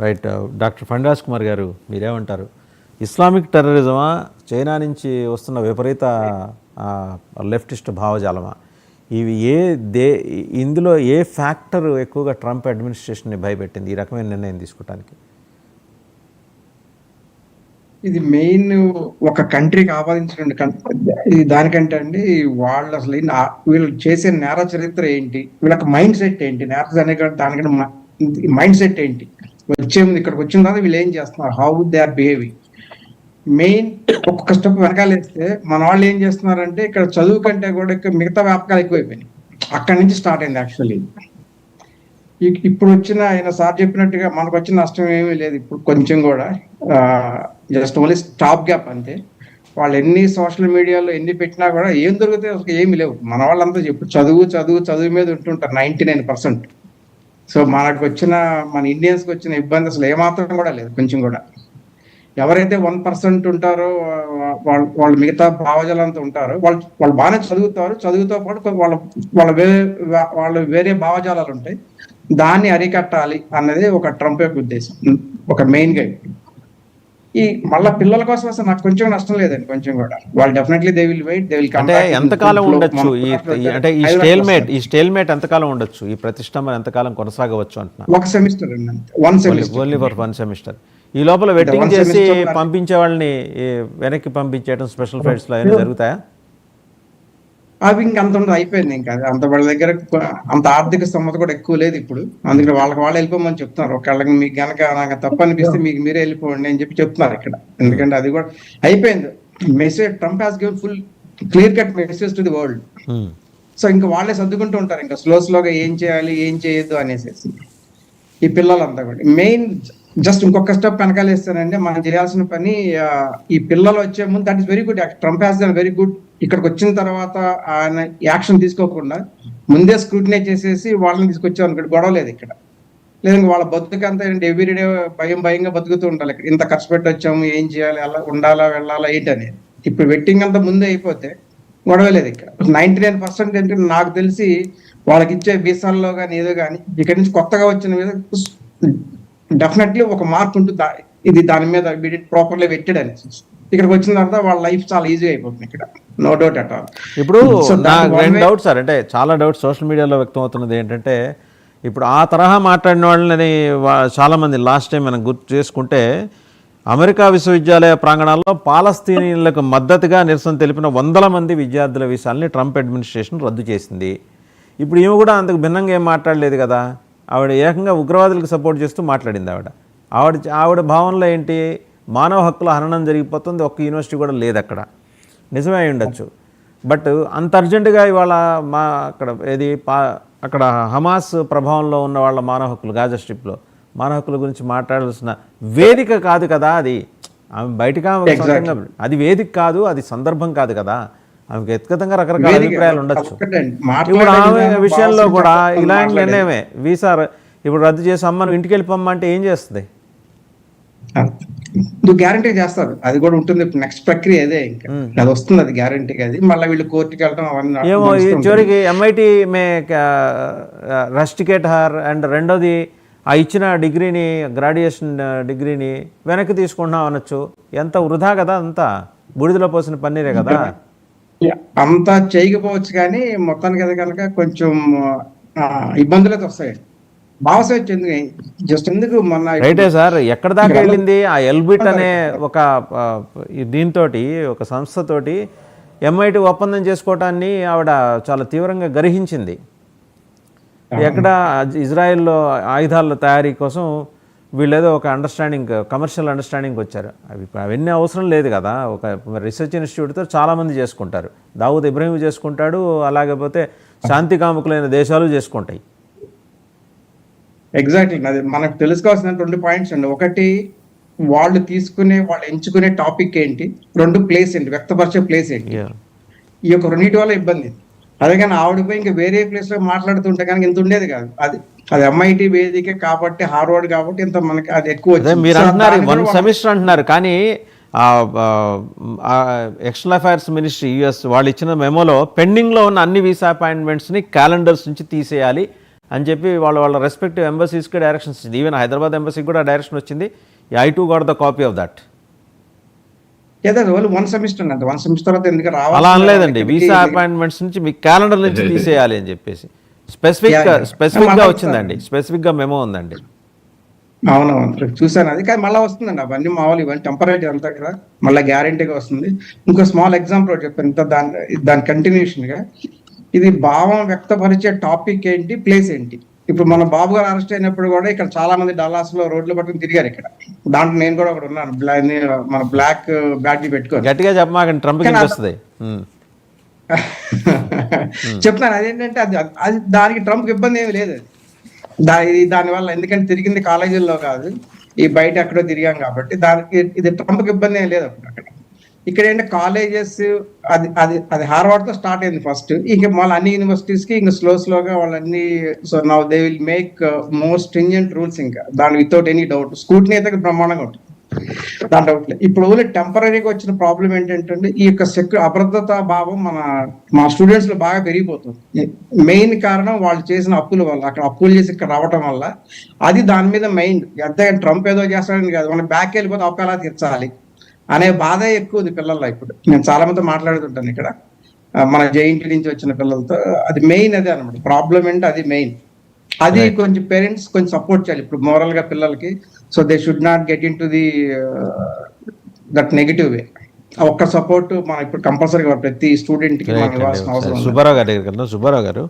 Right. Doctor Phaniraj Kumar గారు మీరేమంటారు? Islamic టెర్రరిజమా, China నుంచి వస్తున్న విపరీత లెఫ్టిస్ట్ భావజాలమా, ఇవి ఇందులో ఏ ఫ్యాక్టర్ ఎక్కువగా ట్రంప్ అడ్మినిస్ట్రేషన్ని భయపెట్టింది ఈ రకమైన నిర్ణయం తీసుకోవడానికి? ఇది మెయిన్ ఒక కంట్రీకి ఆపాదించిన దానికంటే అండి, వాళ్ళు అసలు వీళ్ళు చేసే నేర చరిత్ర ఏంటి, వీళ్ళకి మైండ్ సెట్ ఏంటి, నేర అనే దానికంటే మైండ్ సెట్ ఏంటి, వచ్చే ముందు ఇక్కడికి వచ్చిన తర్వాత వీళ్ళు ఏం చేస్తున్నారు, how they are behaving. Main ఒక్కొక్క స్టెప్ వెనకాలేస్తే మన వాళ్ళు ఏం చేస్తున్నారంటే, ఇక్కడ చదువు కంటే కూడా ఇక్కడ మిగతా వ్యాపకాలు ఎక్కువైపోయినాయి. అక్కడి నుంచి స్టార్ట్ అయింది యాక్చువల్లీ. ఇప్పుడు వచ్చిన ఆయన సార్ చెప్పినట్టుగా మనకు వచ్చిన నష్టం ఏమీ లేదు ఇప్పుడు కొంచెం కూడా, జస్ట్ ఓన్లీ స్టాప్ గ్యాప్ అంతే. వాళ్ళు ఎన్ని సోషల్ మీడియాలో ఎన్ని పెట్టినా కూడా ఏం దొరుకుతాయి అసలు ఏమి లేవు. మన వాళ్ళంతా చెప్పు చదువు మీద ఉంటుంటారు 99%. సో మనకు వచ్చిన మన ఇండియన్స్కి వచ్చిన ఇబ్బంది అసలు ఏమాత్రం కూడా లేదు కొంచెం కూడా. ఎవరైతే 1% ఉంటారో వాళ్ళు మిగతా భావజాలంతా ఉంటారో వాళ్ళు బాగానే చదువుతో పాటు వాళ్ళ వేరే భావజాలాలు ఉంటాయి. దాన్ని అరికట్టాలి అన్నది ఒక ట్రంప్ యొక్క ఉద్దేశం, ఒక మెయిన్ గా. ఈ మళ్ళా పిల్లల కోసం అసలు నాకు కొంచెం నష్టం లేదండి కొంచెం కూడా. వాళ్ళు definitely they will wait, they will come back. ఎంతకాలం ఉండొచ్చు అంటే ఈ స్టేల్మేట్ ఎంతకాలం ఉండొచ్చు, ఈ ప్రతిష్టంభన ఎంతకాలం కొనసాగవచ్చు అంటున్నా? ఒక సెమిస్టర్ అండి, ఓన్లీ ఫర్ 1 సెమిస్టర్. ఈ లోపల వెట్టింగ్ చేసి పంపించే వాళ్ళని వెనక్కి పంపించేయడం, స్పెషల్ ఫ్లైట్స్ లో అయినా జరుగుతాయా? అవి ఇంకంత ఉండదు, అయిపోయింది. ఇంకా అంత వాళ్ళ దగ్గర అంత ఆర్థిక స్తోమత కూడా ఎక్కువ లేదు ఇప్పుడు. అందుకని వాళ్ళకి వాళ్ళు వెళ్ళిపోమని చెప్తున్నారు. ఒకళ్ళకి మీకు గనక నాకు తప్పు అనిపిస్తే మీకు మీరే వెళ్ళిపోండి అని చెప్తున్నారు ఇక్కడ. ఎందుకంటే అది కూడా అయిపోయింది. Message Trump has given full clear cut message to the world. So ఇంకా వాళ్ళే సర్దుకుంటూ ఉంటారు ఇంకా స్లోగా ఏం చేయాలి ఏం చేయొద్దు అనేసి. ఈ పిల్లలంతా కూడా మెయిన్ జస్ట్ ఇంకొక స్టెప్ వెనకాలేస్తానంటే మనం చేయాల్సిన పని, ఈ పిల్లలు వచ్చే ముందు that is very good. Trump has done very good. ఇక్కడికి వచ్చిన తర్వాత ఆయన యాక్షన్ తీసుకోకుండా ముందే స్క్రూటినైజ్ చేసేసి వాళ్ళని తీసుకొచ్చారు అనుకోండి, గొడవ లేదు ఇక్కడ. లేదంటే వాళ్ళ బతుకంతా ఎవ్రీడే భయంగా బతుకుతూ ఉండాలి. ఇక్కడ ఇంత ఖర్చు పెట్టి వచ్చాము, ఏం చేయాలి, అలా ఉండాలా వెళ్ళాలా ఏంటి అనేది. ఇప్పుడు వెట్టింగ్ అంతా ముందే అయిపోతే గొడవ లేదు ఇక్కడ. 99% ఏంటంటే నాకు తెలిసి వాళ్ళకి ఇచ్చే వీసాల్లో కానీ ఏదో కానీ ఇక్కడ నుంచి కొత్తగా వచ్చిన మీద డెఫినెట్లీ ఒక మార్క్ ఉంటుంది. ఇది దాని మీద ప్రాపర్లీ వెట్టెడ్ అని ఇక్కడికి వచ్చిన తర్వాత వాళ్ళ లైఫ్ చాలా ఈజీ అయిపోతుంది ఇక్కడ, నో డౌట్ అట్ ఆల్. ఇప్పుడు రెండు డౌట్స్ సార్, అంటే చాలా డౌట్స్ సోషల్ మీడియాలో వ్యక్తం అవుతున్నది ఏంటంటే, ఇప్పుడు ఆ తరహా మాట్లాడిన వాళ్ళని చాలామంది లాస్ట్ టైం మనం గుర్తు చేసుకుంటే అమెరికా విశ్వవిద్యాలయ ప్రాంగణాల్లో పాలస్తీనీయులకు మద్దతుగా నిరసన తెలిపిన 100 మంది విద్యార్థుల వీసాలని ట్రంప్ అడ్మినిస్ట్రేషన్ రద్దు చేసింది. ఇప్పుడు ఈమె కూడా అంతకు భిన్నంగా ఏం మాట్లాడలేదు కదా. ఆవిడ ఏకంగా ఉగ్రవాదులకు సపోర్ట్ చేస్తూ మాట్లాడింది. ఆవిడ భావనలో ఏంటి, మానవ హక్కుల హననం జరిగిపోతుంది, ఒక్క యూనివర్సిటీ కూడా లేదు అక్కడ. నిజమే అయి ఉండొచ్చు. బట్ అంత అర్జెంటుగా ఇవాళ అక్కడ హమాస్ ప్రభావంలో ఉన్న వాళ్ళ మానవ హక్కులు, గాజా స్ట్రిప్లో మానవ హక్కుల గురించి మాట్లాడాల్సిన వేదిక కాదు కదా అది. ఆమె బయటగా అది వేదిక కాదు, అది సందర్భం కాదు కదా. ఆమెకు వ్యక్తిగతంగా రకరకాల అభిప్రాయాలు ఉండొచ్చు. ఇప్పుడు ఆమె విషయంలో కూడా ఇలాంటి నిర్ణయమే, వీసా ఇప్పుడు రద్దు చేసి అమ్మను ఇంటికి వెళ్ళిపోమ్మంటే ఏం చేస్తుంది? గ్యారంటీ చేస్తారు, అది కూడా ఉంటుంది. నెక్స్ట్ ప్రక్రియ అదే, ఇంకా అది వస్తుంది, అది గ్యారంటీ. అది మళ్ళీ వీళ్ళు కోర్టుకి వెళ్ళడం అవన్నీ ఏమో. చివరికి MIT May rusticate her, and రెండోది ఆ ఇచ్చిన డిగ్రీని, గ్రాడ్యుయేషన్ డిగ్రీని వెనక్కి తీసుకుంటున్నాం అనొచ్చు. ఎంత వృధా కదా, అంతా బూడిదలో పోసిన పన్నీరే కదా. అంతా చేయకపోవచ్చు కానీ మొత్తానికి అది కనుక కొంచెం ఇబ్బందులు అయితే వస్తాయి. జస్ట్ ఎందుకు మొన్న రైటే సార్, ఎక్కడ దాకా వెళ్ళింది ఆ ఎల్బిట్ అనే ఒక దీంతో, ఒక సంస్థతోటి MIT ఒప్పందం చేసుకోవటాన్ని ఆవిడ చాలా తీవ్రంగా గర్హించింది. ఎక్కడ ఇజ్రాయెల్లో ఆయుధాల తయారీ కోసం వీళ్ళేదో ఒక కమర్షియల్ అండర్స్టాండింగ్ వచ్చారు. అవన్నీ అవసరం లేదు కదా. ఒక రీసెర్చ్ ఇన్స్టిట్యూట్తో చాలామంది చేసుకుంటారు. దావూద్ ఇబ్రహీం చేసుకుంటాడు, అలాగపోతే శాంతి కాముకులైన దేశాలు చేసుకుంటాయి. ఎగ్జాక్ట్లీ, అది మనకు తెలుసుకోవాల్సిన 2 పాయింట్స్ అండి. ఒకటి, వాళ్ళు ఎంచుకునే టాపిక్ ఏంటి, 2 ప్లేస్ ఏంటి, వ్యక్తపరిచే ప్లేస్ ఏంటి. ఈ యొక్క 2 వల్ల ఇబ్బంది. అదే కానీ ఆవిడపోయి ఇంకా వేరే ప్లేస్ లో మాట్లాడుతుంటే కనుక ఇంత ఉండేది కాదు. అది MIT వేదిక కాబట్టి, హార్వర్డ్ కాబట్టి ఇంత మనకి అది ఎక్కువ. మీరు అంటున్నారు 1 సెమిస్టర్ అంటున్నారు, కానీ ఎక్స్టర్నల్ అఫైర్స్ మినిస్ట్రీ US వాళ్ళు ఇచ్చిన మెమోలో పెండింగ్లో ఉన్న అన్ని వీసా అపాయింట్మెంట్స్ని క్యాలెండర్స్ నుంచి తీసేయాలి అని చెప్పి వాళ్ళ రెస్పెక్టివ్ ఎంబసీస్కి డైరెక్షన్స్ ఇచ్చింది. ఈవెన్ హైదరాబాద్ ఎంబసీకి కూడా డైరెక్షన్ వచ్చింది. I two got the copy of that. ఏదో వాళ్ళు 1 సెమిస్టర్ అంతే, 1 సెమిస్టర్ తర్వాత ఎందుకు రావాలి అలా అనలేదండి, వీసా అపాయింట్మెంట్స్ నుంచి మీ క్యాలెండర్ నుంచి తీసేయాలి అని చెప్పేసి స్పెసిఫిక్గా వచ్చిందండి, స్పెసిఫిక్గా మెమో ఉందండి. అవునవును చూసాను అది. కానీ మళ్ళీ వస్తుందండి అవన్నీ మామూలు, ఇవన్నీ టెంపరీ అంతా కదా, మళ్ళీ గ్యారంటీగా వస్తుంది. ఇంకో స్మాల్ ఎగ్జాంపుల్ చెప్పాను ఇంత దాని కంటిన్యూషన్ గా, ఇది భావం వ్యక్తపరిచే టాపిక్ ఏంటి, ప్లేస్ ఏంటి. ఇప్పుడు మన బాబు గారు అరెస్ట్ అయినప్పుడు కూడా ఇక్కడ చాలా మంది డల్లాస్ లో రోడ్లు పట్టుకుని తిరిగారు ఇక్కడ, దాంట్లో నేను కూడా ఒకటి ఉన్నాను, మన బ్లాక్ బ్యాడ్జీ పెట్టుకొని. గట్టిగా చెప్పమాకండి, ట్రంప్ కింద వస్తుంది. చెప్తాను అదేంటంటే అది దానికి ట్రంప్ ఇబ్బంది ఏమి లేదు. దానివల్ల ఎందుకంటే తిరిగింది కాలేజీల్లో కాదు, ఈ బయట ఎక్కడో తిరిగాం కాబట్టి దానికి ఇది ట్రంప్కి ఇబ్బంది ఏం లేదు అప్పుడు. అక్కడ ఇక్కడ ఏంటంటే కాలేజెస్ అది అది అది హార్వర్డ్ తో స్టార్ట్ అయింది ఫస్ట్, ఇంకా మళ్ళీ అన్ని యూనివర్సిటీస్ కి ఇంకా స్లోగా వాళ్ళన్ని, so now they will make more stringent rules, ఇంకా దాని వితౌట్ ఎనీ డౌట్. స్కూటీని అయితే బ్రహ్మాండంగా ఉంటుంది, దాని డౌట్ లేదు. ఇప్పుడు ఓన్లీ టెంపరీగా వచ్చిన ప్రాబ్లం ఏంటంటే ఈ యొక్క అభద్రతా భావం మన స్టూడెంట్స్ లో బాగా పెరిగిపోతుంది. మెయిన్ కారణం వాళ్ళు చేసిన అప్పుల వల్ల, అక్కడ అప్పులు చేసి ఇక్కడ రావటం వల్ల, అది దాని మీద మెయిన్. అంతేగాని ట్రంప్ ఏదో చేస్తాడని కాదు, మనం బ్యాక్ వెళ్ళిపోతే అప్పు ఎలా తీర్చాలి అనే బాధ ఎక్కువ ఉంది పిల్లల్లో. ఇప్పుడు నేను చాలా మందితో మాట్లాడుతుంటాను ఇక్కడ, మన జేఎన్టీ నుంచి వచ్చిన పిల్లలతో, అది మెయిన్ అదే అనమాట ప్రాబ్లం ఏంటి, అది మెయిన్. అది కొంచెం పేరెంట్స్ కొంచెం సపోర్ట్ చేయాలి ఇప్పుడు మోరల్ గా పిల్లలకి. So they should not get in to the that negative వే. ఒక్క సపోర్ట్ మనం ఇప్పుడు కంపల్సరీగా ప్రతి స్టూడెంట్ కి మనం ఇవ్వాల్సిన అవసరం ఉంది. సుబ్బారావు గారు